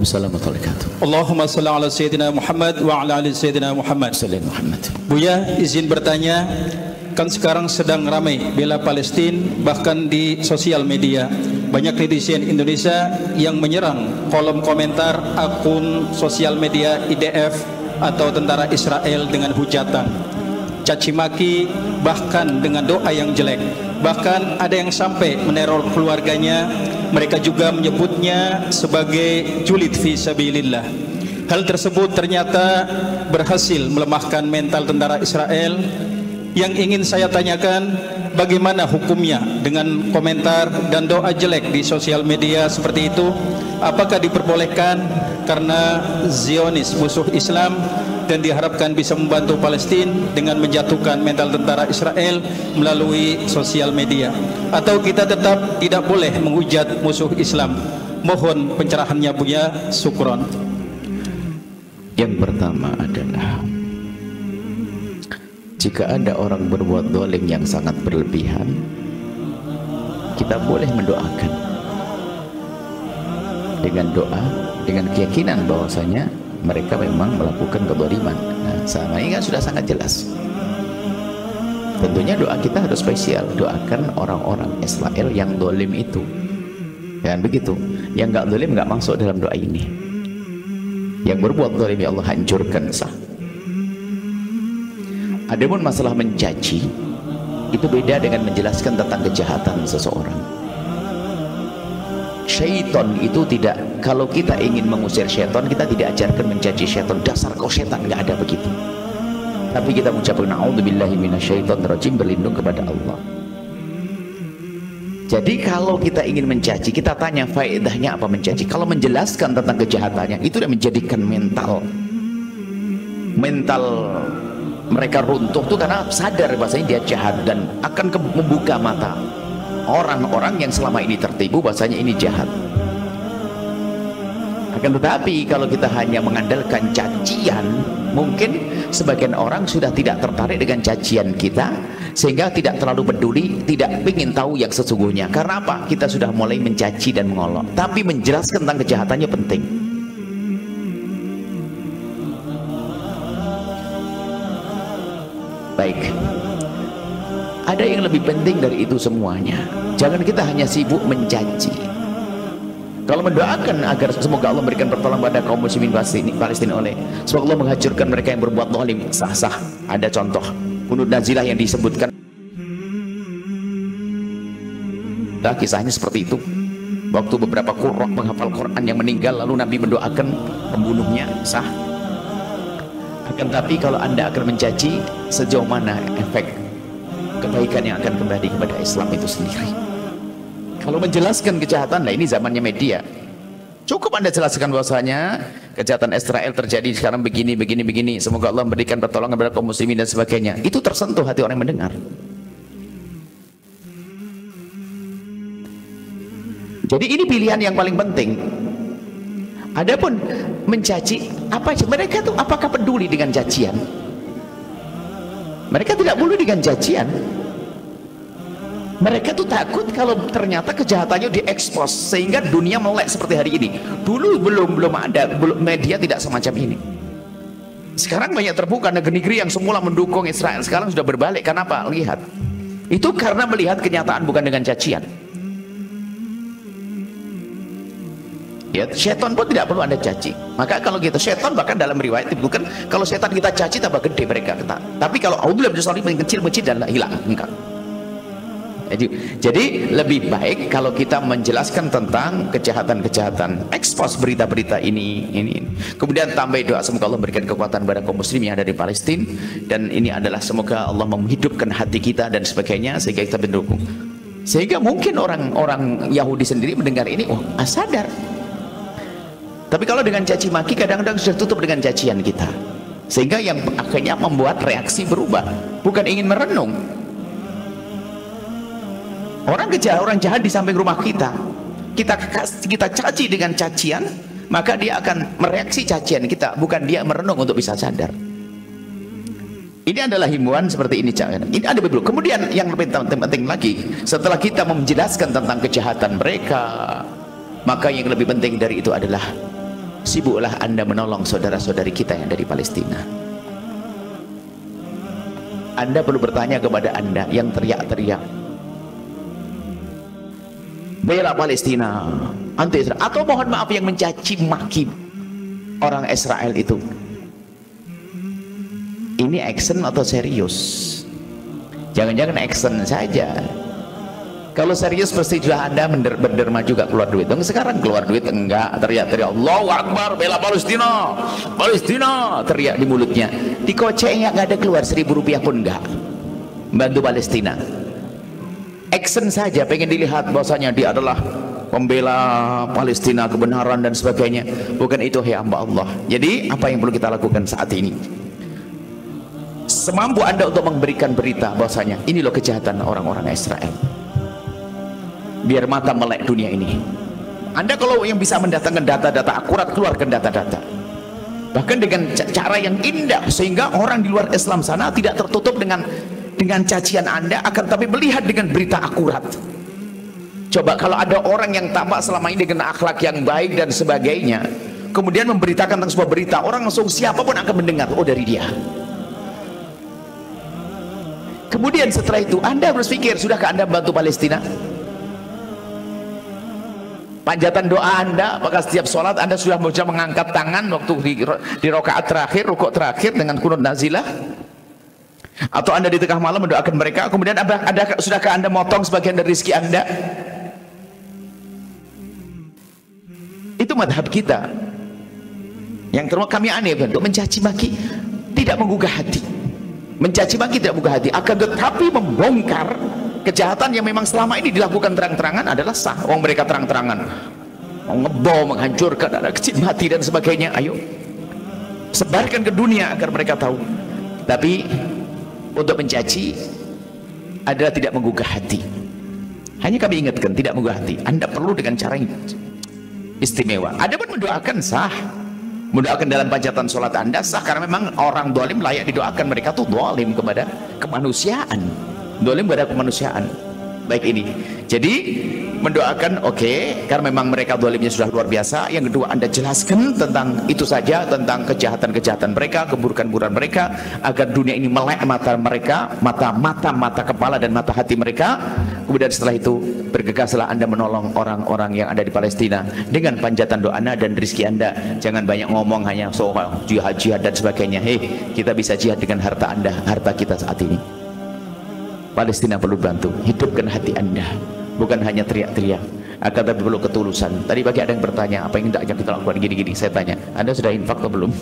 Wassalamualaikum warahmatullahi wabarakatuh. Allahumma shalli ala sayyidina Muhammad wa ala ali sayyidina Muhammad. Salam Muhammad. Buya, izin bertanya, kan sekarang sedang ramai bela Palestina, bahkan di sosial media banyak netizen Indonesia yang menyerang kolom komentar akun sosial media IDF atau tentara Israel dengan hujatan, caci maki, bahkan dengan doa yang jelek. Bahkan ada yang sampai meneror keluarganya. Mereka juga menyebutnya sebagai julid fi sabilillah. Hal tersebut ternyata berhasil melemahkan mental tentara Israel. Yang ingin saya tanyakan, bagaimana hukumnya dengan komentar dan doa jelek di sosial media seperti itu? Apakah diperbolehkan karena Zionis musuh Islam dan diharapkan bisa membantu Palestina dengan menjatuhkan mental tentara Israel melalui sosial media? Atau kita tetap tidak boleh menghujat musuh Islam? Mohon pencerahannya Buya, syukron. Yang pertama adalah, jika ada orang berbuat zalim yang sangat berlebihan, kita boleh mendoakan dengan doa, dengan keyakinan bahwasanya mereka memang melakukan kezaliman. Nah, sama ini kan sudah sangat jelas. Tentunya doa kita harus spesial, doakan orang-orang Israel yang zalim itu. Dan begitu, yang nggak zalim nggak masuk dalam doa ini. Yang berbuat zalim ya Allah hancurkan sah. Adapun masalah mencaci, itu beda dengan menjelaskan tentang kejahatan seseorang. Syaitan itu tidak, kalau kita ingin mengusir syaitan, kita tidak ajarkan mencaci syaitan, dasar kau syaitan, nggak ada begitu. Tapi kita mengucapkan na'udzubillahi minasyaitonirrajim, berlindung kepada Allah. Jadi kalau kita ingin mencaci, kita tanya faedahnya apa mencaci. Kalau menjelaskan tentang kejahatannya, itu sudah menjadikan mental mereka runtuh tuh karena sadar bahasanya dia jahat, dan akan membuka mata orang-orang yang selama ini tertipu bahasanya ini jahat. Akan tetapi kalau kita hanya mengandalkan cacian, mungkin sebagian orang sudah tidak tertarik dengan cacian kita, sehingga tidak terlalu peduli, tidak ingin tahu yang sesungguhnya. Karena apa? Kita sudah mulai mencaci dan mengolok. Tapi menjelaskan tentang kejahatannya penting. Baik, ada yang lebih penting dari itu semuanya. Jangan kita hanya sibuk mencaci. Kalau mendoakan agar semoga Allah memberikan pertolongan pada kaum muslimin Palestina, semoga Allah menghancurkan mereka yang berbuat zalim, sah-sah. Ada contoh Qunut Nazilah yang disebutkan, kisahnya seperti itu. Waktu beberapa penghafal Quran yang meninggal, lalu Nabi mendoakan pembunuhnya, sah. Akan tapi kalau Anda akan mencaci, sejauh mana efek kebaikan yang akan kembali kepada Islam itu sendiri? Kalau menjelaskan kejahatan, nah ini zamannya media, cukup Anda jelaskan bahwasanya kejahatan Israel terjadi sekarang begini, semoga Allah memberikan pertolongan kepada kaum muslimin dan sebagainya. Itu tersentuh hati orang yang mendengar. Jadi ini pilihan yang paling penting. Adapun mencaci, apa mereka tuh apakah peduli dengan cacian? Mereka tidak peduli dengan cacian. Mereka tuh takut kalau ternyata kejahatannya diekspos sehingga dunia melek seperti hari ini. Dulu belum ada, media tidak semacam ini. Sekarang banyak terbuka, negeri-negeri yang semula mendukung Israel sekarang sudah berbalik. Kenapa? Lihat, itu karena melihat kenyataan, bukan dengan cacian. Ya, setan pun tidak perlu Anda caci. Maka kalau kita setan, bahkan dalam riwayat bukan kalau setan kita caci tambah gede mereka kata. Tapi kalau audzubillah yang kecil-kecil dan hilang enggak. Jadi lebih baik kalau kita menjelaskan tentang kejahatan-kejahatan, ekspos berita-berita ini. Kemudian tambah doa semoga Allah memberikan kekuatan kepada kaum muslim yang ada di Palestina, dan ini adalah semoga Allah menghidupkan hati kita dan sebagainya sehingga kita mendukung. Sehingga mungkin orang-orang Yahudi sendiri mendengar ini, oh sadar. Tapi kalau dengan caci maki kadang-kadang sudah tutup dengan cacian kita, sehingga yang akhirnya membuat reaksi berubah, bukan ingin merenung. Orang jahat di samping rumah kita caci dengan cacian, maka dia akan mereaksi cacian kita, bukan dia merenung untuk bisa sadar. Ini adalah himbauan seperti ini. Ini ada dulu. Kemudian yang lebih penting lagi, setelah kita menjelaskan tentang kejahatan mereka, maka yang lebih penting dari itu adalah sibuklah Anda menolong saudara-saudari kita yang dari Palestina. Anda perlu bertanya kepada Anda yang teriak-teriak bela Palestina, anti Israel, atau mohon maaf yang mencaci maki orang Israel itu. Ini action atau serius? Jangan-jangan action saja. Kalau serius pasti sudah Anda berderma juga keluar duit. Sekarang keluar duit enggak, teriak-teriak Allahu Akbar, bela Palestina, Palestina, teriak di mulutnya. Di koceknya nggak ada keluar 1.000 rupiah pun enggak. Bantu Palestina. Action saja, pengen dilihat bahwasanya dia adalah pembela Palestina, kebenaran dan sebagainya. Bukan itu, hai hamba Allah. Jadi apa yang perlu kita lakukan saat ini? Semampu Anda untuk memberikan berita bahwasanya ini loh kejahatan orang-orang Israel. Biar mata melek dunia ini. Anda kalau yang bisa mendatangkan data-data akurat, keluarkan data-data. Bahkan dengan cara yang indah sehingga orang di luar Islam sana tidak tertutup dengan cacian Anda, akan tapi melihat dengan berita akurat. Coba kalau ada orang yang tampak selama ini dengan akhlak yang baik dan sebagainya, kemudian memberitakan tentang sebuah berita, orang langsung siapapun akan mendengar, oh dari dia. Kemudian setelah itu Anda harus pikir, sudahkah Anda membantu Palestina? Panjatan doa Anda, apakah setiap sholat Anda sudah mengangkat tangan waktu di rakaat terakhir, rukuk terakhir dengan kunut nazilah? Atau Anda di tengah malam mendoakan mereka? Kemudian sudahkah Anda motong sebagian dari rezeki Anda? Itu madhab kita. Yang kedua, kami aneh untuk mencaci maki tidak menggugah hati. Mencaci maki tidak menggugah hati, akan tetapi membongkar kejahatan yang memang selama ini dilakukan terang-terangan adalah sah. Wong mereka terang-terangan ngebom, menghancurkan, ada kecil mati dan sebagainya. Ayo sebarkan ke dunia agar mereka tahu. Tapi untuk mencaci adalah tidak menggugah hati. Hanya kami ingatkan, tidak menggugah hati. Anda perlu dengan cara yang istimewa. Ada pun mendoakan sah, mendoakan dalam panjatan sholat Anda sah, karena memang orang dolim layak didoakan. Mereka tuh dolim kepada kemanusiaan, dolim kepada kemanusiaan. Baik ini, jadi mendoakan oke, karena memang mereka dolimnya sudah luar biasa. Yang kedua, Anda jelaskan tentang itu saja, tentang kejahatan-kejahatan mereka, keburukan-keburukan mereka, agar dunia ini melek mata mereka, mata kepala dan mata hati mereka. Kemudian setelah itu bergegaslah Anda menolong orang-orang yang ada di Palestina dengan panjatan doa Anda dan rezeki Anda. Jangan banyak ngomong hanya soal jihad dan sebagainya. Hei, kita bisa jihad dengan harta Anda, harta kita saat ini. Palestina perlu bantu, hidupkan hati Anda, bukan hanya teriak-teriak, akan tapi perlu ketulusan. Tadi pagi ada yang bertanya, apa yang hendaknya kita lakukan gini-gini. Saya tanya, Anda sudah infak atau belum?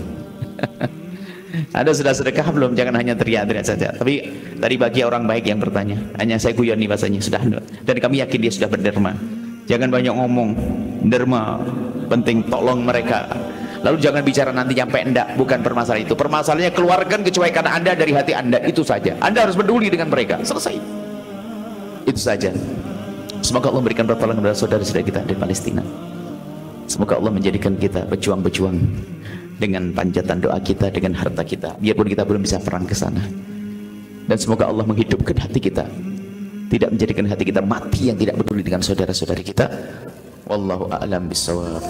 Anda sudah sedekah belum? Jangan hanya teriak-teriak saja. Tapi tadi pagi orang baik yang bertanya, hanya saya guyon nih bahasanya, sudah. Dan kami yakin dia sudah berderma. Jangan banyak ngomong, derma penting, tolong mereka. Lalu jangan bicara nanti nyampe enggak, bukan permasalahan itu. Permasalahannya keluarkan kecuekan Anda dari hati Anda, itu saja. Anda harus peduli dengan mereka, selesai. Itu saja. Semoga Allah memberikan pertolongan kepada saudara-saudara kita di Palestina. Semoga Allah menjadikan kita pejuang-pejuang dengan panjatan doa kita, dengan harta kita, biarpun kita belum bisa perang ke sana. Dan semoga Allah menghidupkan hati kita, tidak menjadikan hati kita mati yang tidak peduli dengan saudara-saudari kita. Wallahu a'lam bishawab.